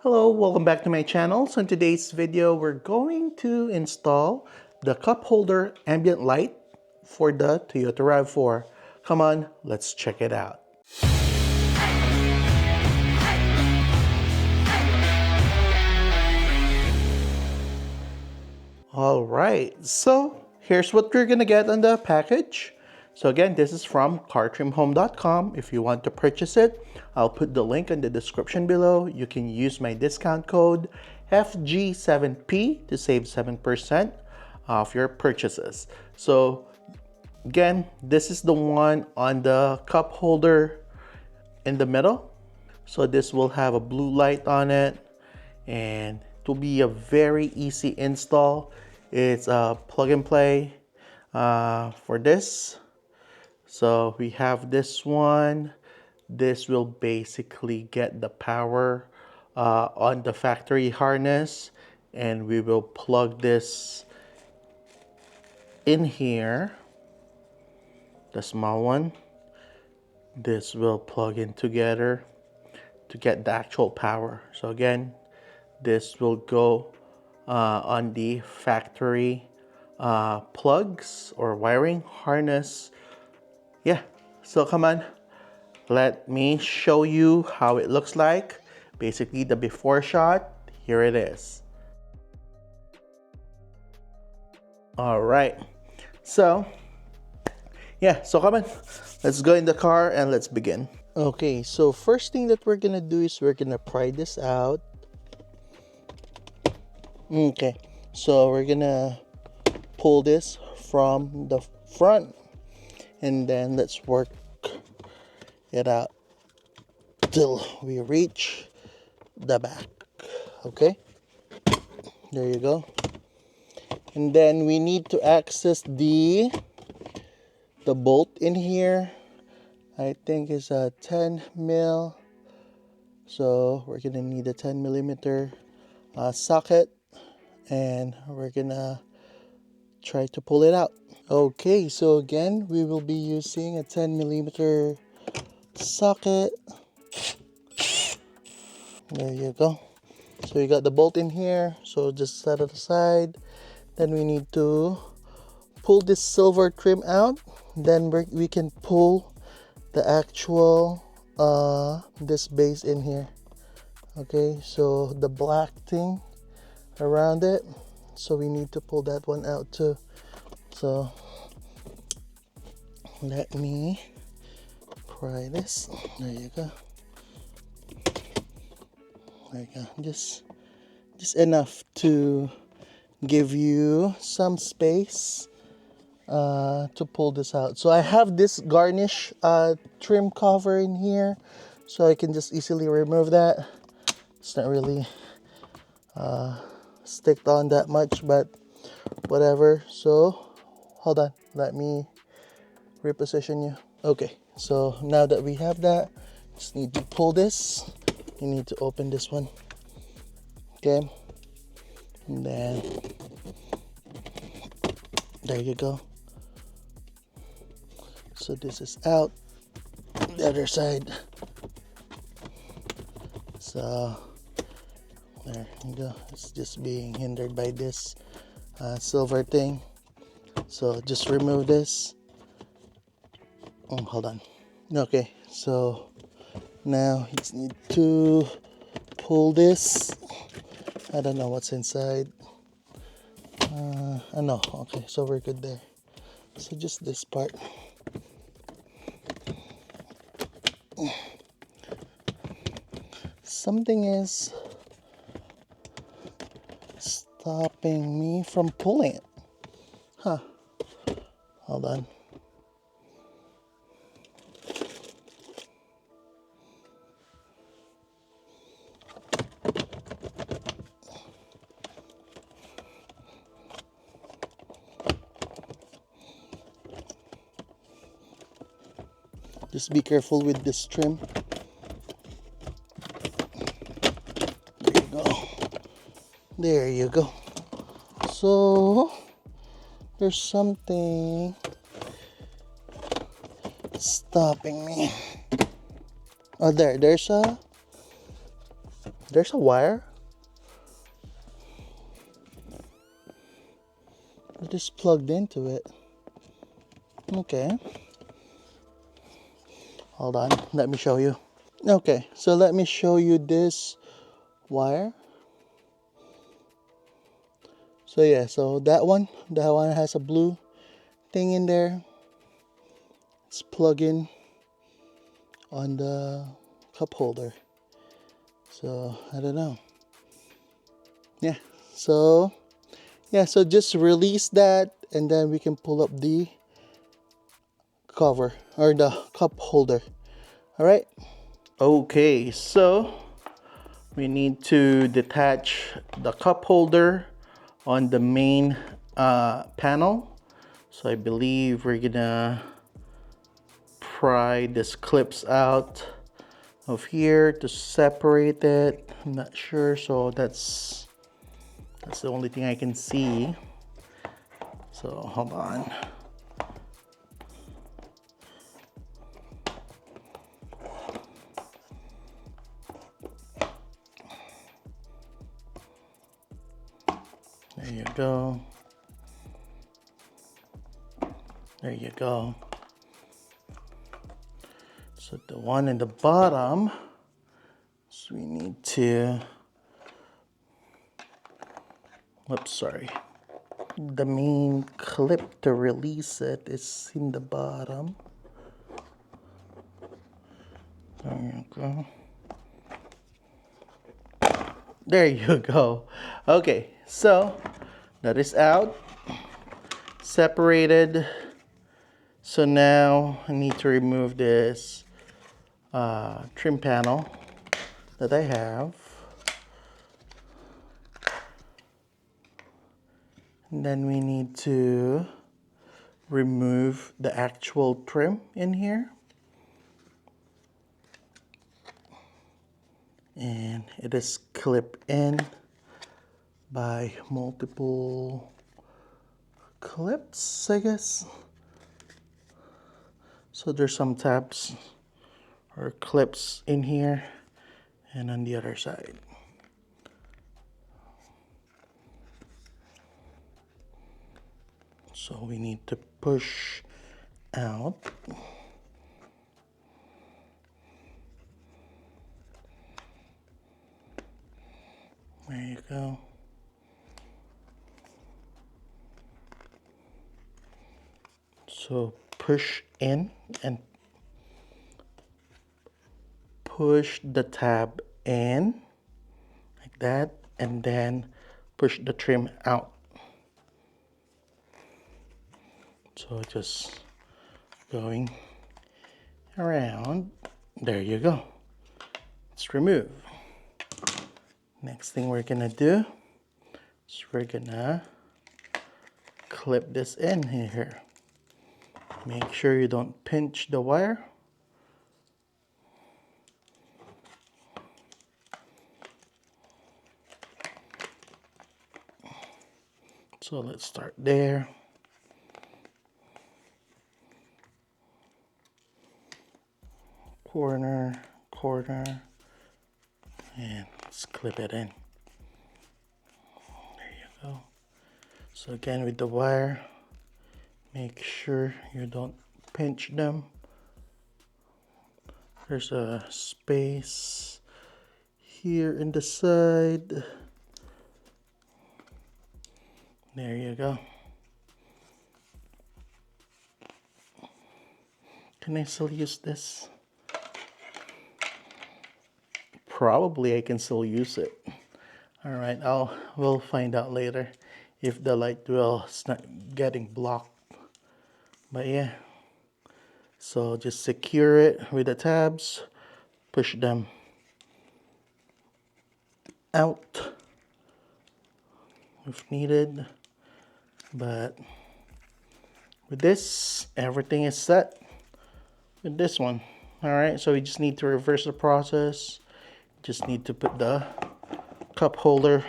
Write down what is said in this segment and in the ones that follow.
Hello, welcome back to my channel. So in today's video, we're going to install the cup holder ambient light for the Toyota RAV4. Come on, let's check it out. All right, so here's what we're gonna get on the package. So again, this is from cartrimhome.com. If you want to purchase it, I'll put the link in the description below. You can use my discount code FG7P to save 7% off your purchases. So again, this is the one on the cup holder in the middle. So this will have a blue light on it, and it will be a very easy install. It's a plug and play for this. So we have this one. This will basically get the power on the factory harness, and we will plug this in here, the small one. This will plug in together to get the actual power. So again, this will go on the factory plugs or wiring harness. Yeah, so come on, let me show you how it looks like. Basically the before shot, here it is. All right, so yeah, so come on, let's go in the car and let's begin. Okay, so first thing that we're gonna do is we're gonna pry this out. Okay, so we're gonna pull this from the front, and then let's work it out till we reach the back. Okay, there you go. And then we need to access the bolt in here. I think it's a 10 mil, so we're gonna need a 10 millimeter socket, and we're gonna try to pull it out. Okay, so again, we will be using a 10 millimeter socket. There you go. So you got the bolt in here, so just set it aside. Then we need to pull this silver trim out. Then we can pull the actual this base in here. Okay, so the black thing around it, so we need to pull that one out too. So let me pry this. There you go. There you go. Just enough to give you some space to pull this out. So I have this garnish trim cover in here, so I can just easily remove that. It's not really sticked on that much, but whatever. So hold on, let me reposition you. Okay, so now that we have that, just need to pull this. You need to open this one. Okay, and then there you go. So this is out, the other side. So there you go. It's just being hindered by this silver thing. So just remove this. Hold on. Okay, so now you just need to pull this. I don't know what's inside. I know. Okay, so we're good there. So just this part. Something is stopping me from pulling it. Huh. Hold on. Just be careful with this trim. There you go. There you go. So there's something stopping me. Oh, there's there's a wire. It is plugged into it. Okay. Hold on, let me show you. Okay, so let me show you this wire. So yeah, so that one has a blue thing in there. It's plugged in on the cup holder. So I don't know. Yeah, so so just release that and then we can pull up the cover or the cup holder. All right. Okay, so we need to detach the cup holder on the main panel. So I believe we're gonna pry these clips out of here to separate it. I'm not sure, so that's the only thing I can see. So hold on. There you go. There you go. So the one in the bottom, so we need to, oops, sorry. The main clip to release it is in the bottom. There you go. There you go. Okay, so that is out, separated. So now I need to remove this trim panel that I have. And then we need to remove the actual trim in here. And it is clipped in by multiple clips, I guess. So there's some tabs or clips in here and on the other side. So we need to push out. There you go. So push in and push the tab in like that, and then push the trim out. So just going around. There you go. Let's remove. Next thing we're gonna do is we're gonna clip this in here. Make sure you don't pinch the wire. So let's start there. Corner, and let's clip it in. There you go. So again with the wire, make sure you don't pinch them. There's a space here in the side. There you go. Can I still use this? Probably I can still use it. All right, we'll find out later if the light will start getting blocked. But yeah, so just secure it with the tabs, push them out if needed. But with this, everything is set with this one. All right, so we just need to reverse the process. Just need to put the cup holder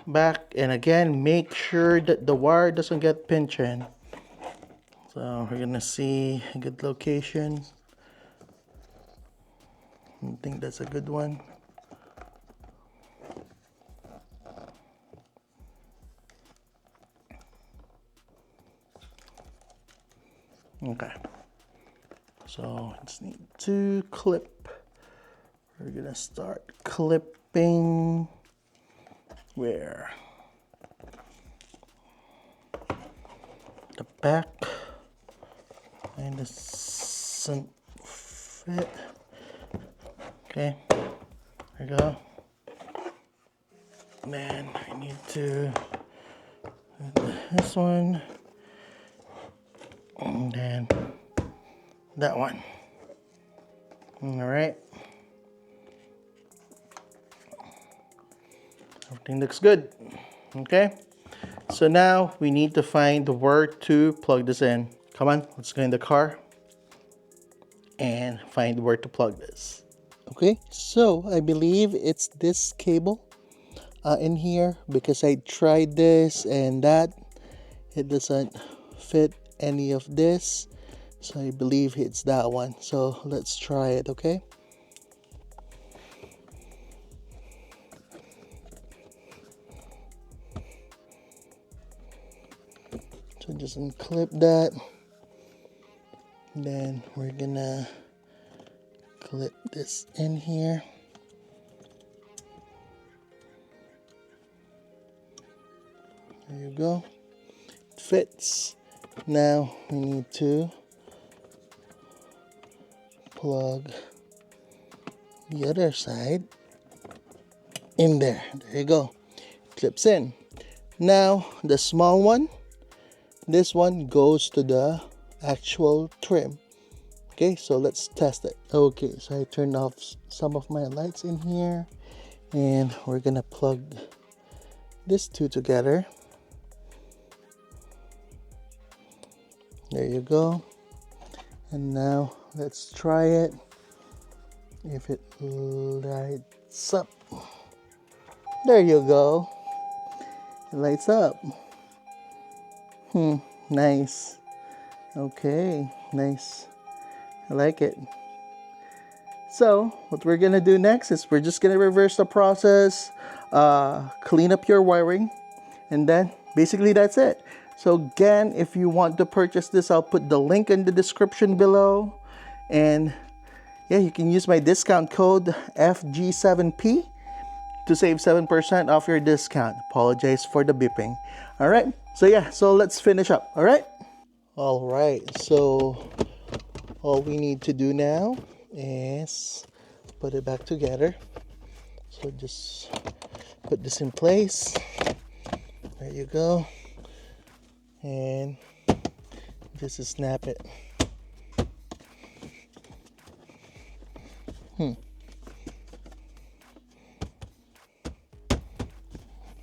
back, and again, make sure that the wire doesn't get pinched in. So we're gonna see a good location. I think that's a good one. Okay. So just need to clip. We're gonna start clipping where the back and doesn't fit. Okay, there you go. Man, I need to do this one and then that one. All right. Everything looks good. Okay. So now we need to find where to plug this in. Come on, let's go in the car and find where to plug this. Okay, so I believe it's this cable in here because I tried this and that. It doesn't fit any of this. So I believe it's that one. So let's try it, okay? So just unclip that. Then we're gonna clip this in here. There you go. It fits. Now we need to plug the other side in there. There you go. Clips in. Now the small one, this one goes to the actual trim. Okay, so let's test it. Okay, so I turned off some of my lights in here and we're gonna plug these two together. There you go. And now let's try it. If it lights up. There you go. It lights up. Nice. Okay, nice. I like it. So what we're gonna do next is we're just gonna reverse the process, clean up your wiring, and then basically that's it. So again, if you want to purchase this, I'll put the link in the description below. And yeah, you can use my discount code FG7P to save 7% off your discount. Apologize for the beeping. All right, so yeah, so let's finish up. All right, so all we need to do now is put it back together. So just put this in place. There you go. And just snap it.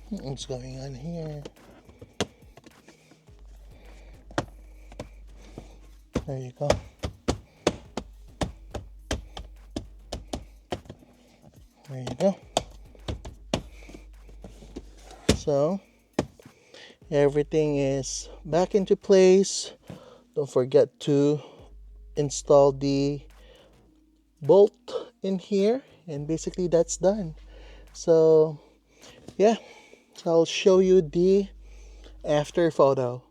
What's going on here? There you go. There you go. So everything is back into place. Don't forget to install the bolt in here, and basically that's done. So yeah, so I'll show you the after photo.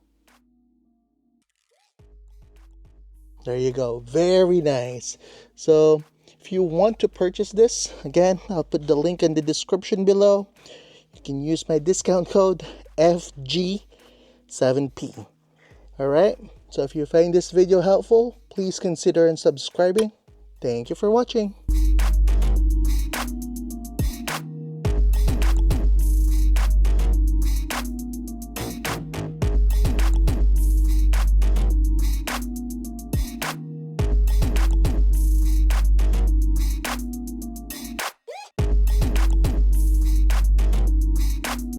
There you go, very nice. So if you want to purchase this, again, I'll put the link in the description below. You can use my discount code FG7P. Alright, so if you find this video helpful, please consider subscribing. Thank you for watching.